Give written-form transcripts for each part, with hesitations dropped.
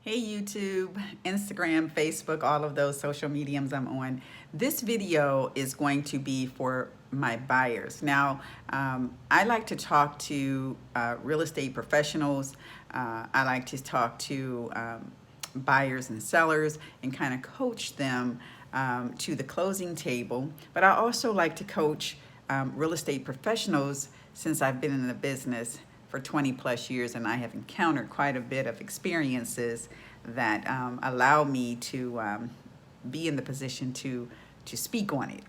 Hey YouTube, Instagram, Facebook, all of those social mediums I'm on. This video is going to be for my buyers. Now, I like to talk to real estate professionals. I like to talk to buyers and sellers and kind of coach them to the closing table. But I also like to coach real estate professionals since I've been in the business for 20 plus years, and I have encountered quite a bit of experiences that allow me to be in the position to speak on it.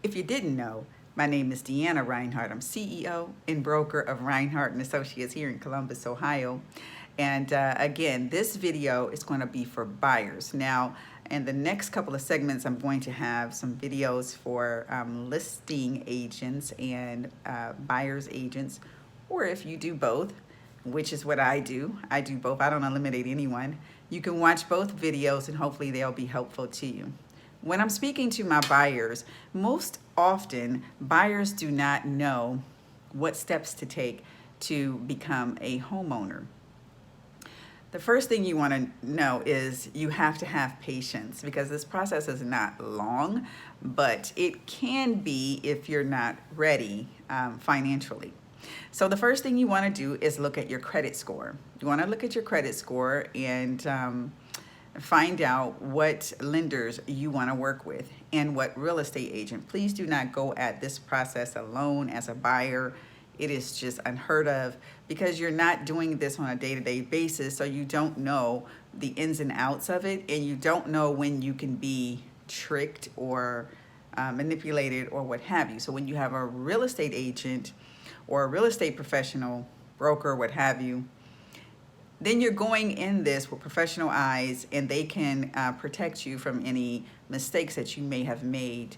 If you didn't know, my name is Deanna Reinhardt. I'm CEO and broker of Reinhardt and Associates here in Columbus, Ohio. And again, this video is going to be for buyers. Now, in the next couple of segments, I'm going to have some videos for listing agents and buyers agents, or if you do both, which is what I do both. I don't eliminate anyone. You can watch both videos and hopefully they'll be helpful to you. When I'm speaking to my buyers, most often buyers do not know what steps to take to become a homeowner. The first thing you want to know is you have to have patience, because this process is not long, but it can be if you're not ready financially. So the first thing you want to do is look at your credit score. You want to look at your credit score and find out what lenders you want to work with and what real estate agent. Please do not go at this process alone as a buyer. It is just unheard of, because you're not doing this on a day-to-day basis, so you don't know the ins and outs of it, and you don't know when you can be tricked or manipulated or what have you. So when you have a real estate agent or a real estate professional, broker, what have you, then you're going in this with professional eyes, and they can protect you from any mistakes that you may have made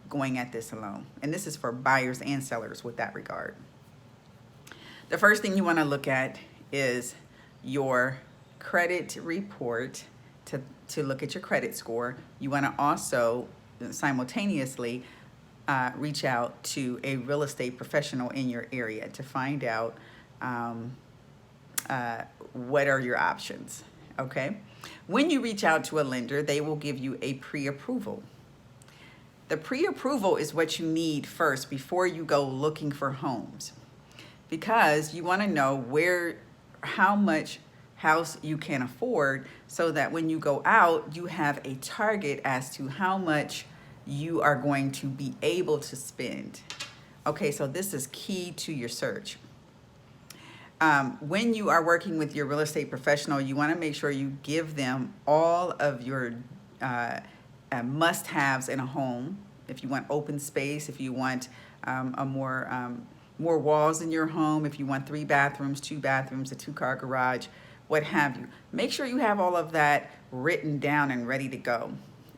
going at this alone. And this is for buyers and sellers with that regard. The first thing you want to look at is your credit report to look at your credit score. You want to also simultaneously reach out to a real estate professional in your area to find out what are your options, okay? When you reach out to a lender, they will give you a pre-approval. The pre-approval is what you need first before you go looking for homes, because you want to know how much house you can afford, so that when you go out, you have a target as to how much you are going to be able to spend. Okay, so this is key to your search. When you are working with your real estate professional, you want to make sure you give them all of your must-haves in a home. If you want open space, if you want more walls in your home, if you want 3 bathrooms, 2 bathrooms, a 2-car garage, what have you. Make sure you have all of that written down and ready to go.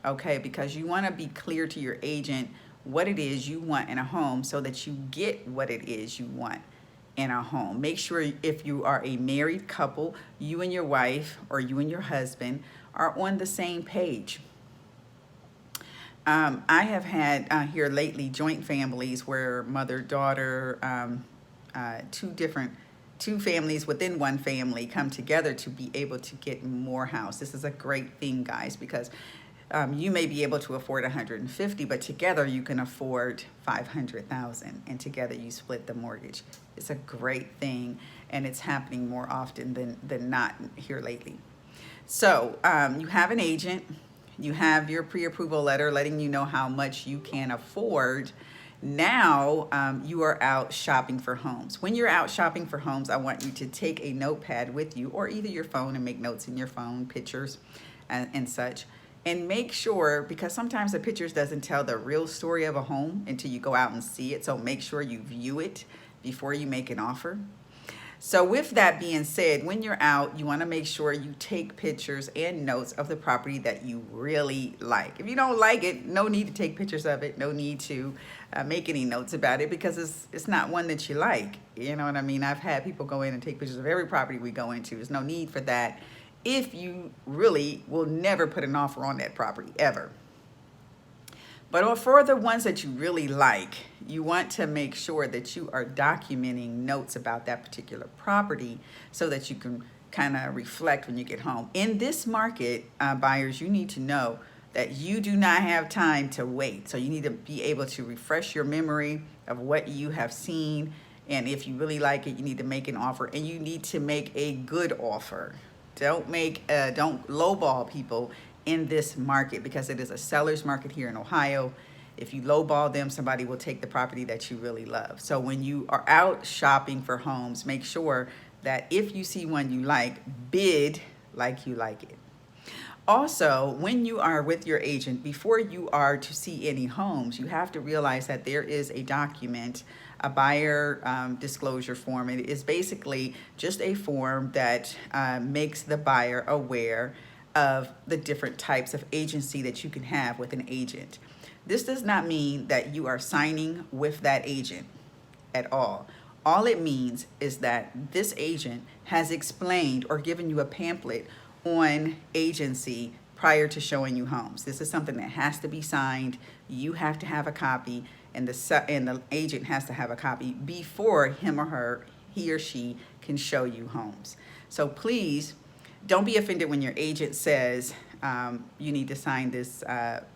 Okay, because you want to be clear to your agent what it is you want in a home, so that you get what it is you want in a home. Make sure, if you are a married couple, you and your wife or you and your husband are on the same page. I have had here lately joint families where mother, daughter, two families within one family come together to be able to get more house. This is a great thing, guys, because you may be able to afford 150, but together you can afford 500,000, and together you split the mortgage. It's a great thing, and it's happening more often than not here lately. So you have an agent, you have your pre-approval letter letting you know how much you can afford. Now you are out shopping for homes. When you're out shopping for homes, I want you to take a notepad with you, or either your phone, and make notes in your phone, pictures and such. And make sure, because sometimes the pictures doesn't tell the real story of a home until you go out and see it. So make sure you view it before you make an offer. So with that being said, when you're out, you want to make sure you take pictures and notes of the property that you really like. If you don't like it, no need to take pictures of it. No need to make any notes about it, because it's not one that you like. You know what I mean? I've had people go in and take pictures of every property we go into. There's no need for that if you really will never put an offer on that property, ever. But for the ones that you really like, you want to make sure that you are documenting notes about that particular property so that you can kind of reflect when you get home. In this market, buyers, you need to know that you do not have time to wait. So you need to be able to refresh your memory of what you have seen. And if you really like it, you need to make an offer, and you need to make a good offer. Don't lowball people in this market, because it is a seller's market here in Ohio. If you lowball them, somebody will take the property that you really love. So when you are out shopping for homes, make sure that if you see one you like, bid like you like it. Also, when you are with your agent, before you are to see any homes, you have to realize that there is a document, a buyer disclosure form. It is basically just a form that makes the buyer aware of the different types of agency that you can have with an agent. This does not mean that you are signing with that agent at all. All it means is that this agent has explained or given you a pamphlet on agency prior to showing you homes. This is something that has to be signed. You have to have a copy, and the agent has to have a copy before he or she can show you homes. So please don't be offended when your agent says you need to sign this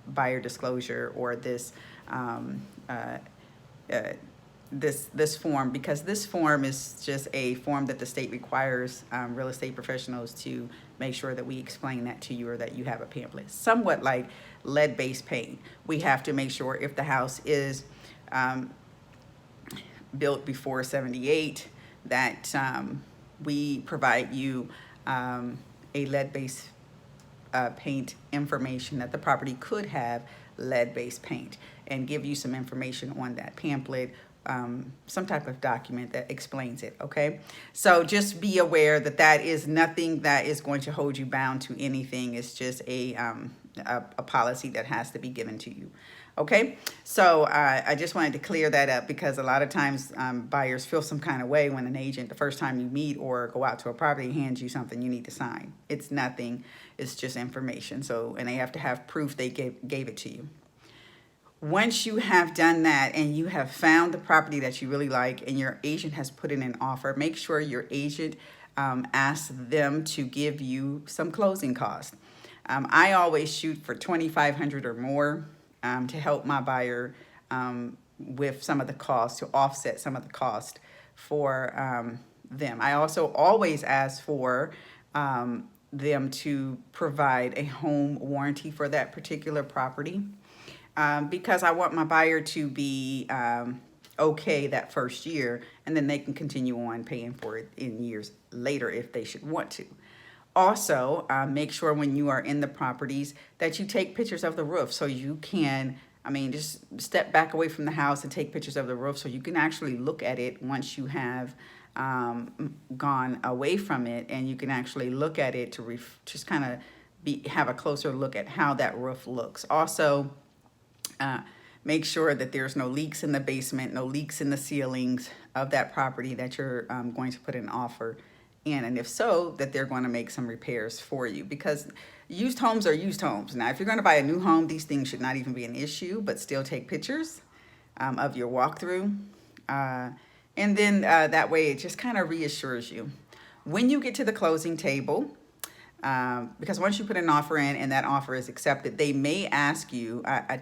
buyer disclosure or this this form, because this form is just a form that the state requires real estate professionals to make sure that we explain that to you, or that you have a pamphlet. Somewhat like lead-based paint. We have to make sure if the house is built before 78, that we provide you a lead-based paint information, that the property could have lead-based paint, and give you some information on that pamphlet, some type of document that explains it, okay? So just be aware that that is nothing that is going to hold you bound to anything. It's just a policy that has to be given to you, okay? So I just wanted to clear that up, because a lot of times buyers feel some kind of way when an agent, the first time you meet or go out to a property, hands you something you need to sign. It's nothing. It's just information. So, and they have to have proof they gave it to you. Once you have done that and you have found the property that you really like and your agent has put in an offer, make sure your agent asks them to give you some closing costs. I always shoot for $2,500 or more to help my buyer with some of the costs, to offset some of the cost for them. I also always ask for them to provide a home warranty for that particular property. Because I want my buyer to be okay that first year, and then they can continue on paying for it in years later if they should want to. Also, make sure when you are in the properties that you take pictures of the roof, so you can, just step back away from the house and take pictures of the roof so you can actually look at it once you have gone away from it, and you can actually look at it to just kind of have a closer look at how that roof looks. Also, make sure that there's no leaks in the basement, no leaks in the ceilings of that property that you're going to put an offer in. And if so, that they're going to make some repairs for you, because used homes are used homes. Now, if you're going to buy a new home, these things should not even be an issue, but still take pictures of your walkthrough. And then that way it just kind of reassures you. When you get to the closing table, because once you put an offer in and that offer is accepted, they may ask you, I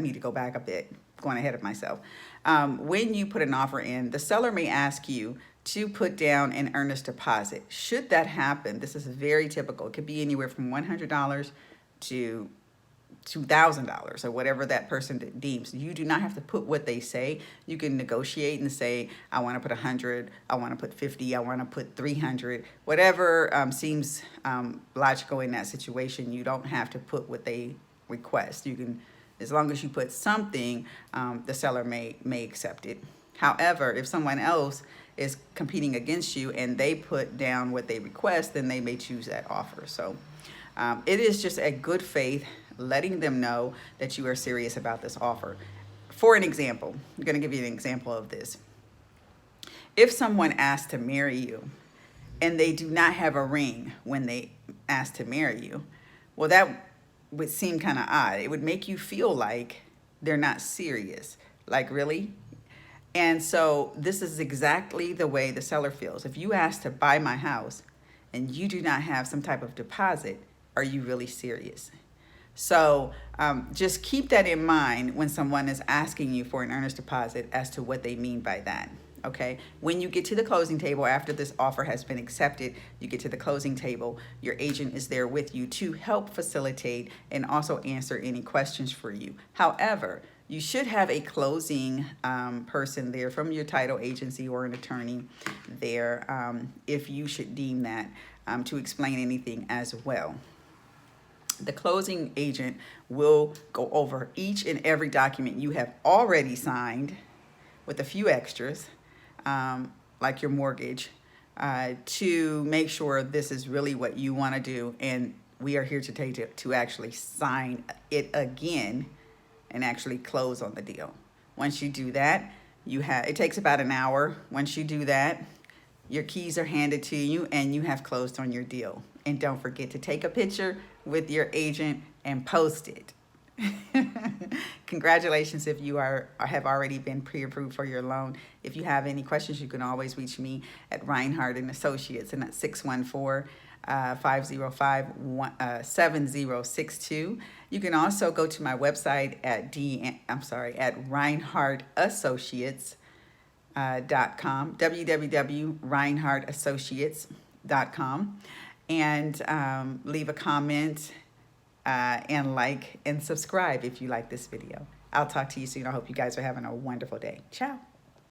need to go back a bit, going ahead of myself. When you put an offer in, the seller may ask you to put down an earnest deposit. Should that happen, this is very typical. It could be anywhere from $100 to $2,000 or whatever that person deems. You do not have to put what they say. You can negotiate and say, I want to put 100, I want to put 50, I want to put 300, whatever seems logical in that situation. You don't have to put what they request. You can, as long as you put something, the seller may accept it. However, if someone else is competing against you and they put down what they request, then they may choose that offer. So it is just a good faith letting them know that you are serious about this offer. For an example, I'm going to give you an example of this. If someone asks to marry you and they do not have a ring when they ask to marry you, well, that would seem kind of odd. It would make you feel like they're not serious. Like, really? And so this is exactly the way the seller feels. If you ask to buy my house and you do not have some type of deposit, are you really serious? So just keep that in mind when someone is asking you for an earnest deposit as to what they mean by that. Okay, when you get to the closing table after this offer has been accepted, you get to the closing table, your agent is there with you to help facilitate and also answer any questions for you. However, you should have a closing person there from your title agency or an attorney there if you should deem that to explain anything as well. The closing agent will go over each and every document you have already signed with a few extras, like your mortgage, to make sure this is really what you want to do. And we are here to actually sign it again and actually close on the deal. Once you do that, it takes about an hour. Once you do that, your keys are handed to you and you have closed on your deal. And don't forget to take a picture with your agent and post it. Congratulations if you have already been pre-approved for your loan. If you have any questions, you can always reach me at Reinhardt and Associates, and that's 614-505-7062. You can also go to my website at ReinhardtAssociates.com, www.ReinhardtAssociates.com, and leave a comment and like and subscribe if you like this video. I'll talk to you soon. I hope you guys are having a wonderful day. Ciao.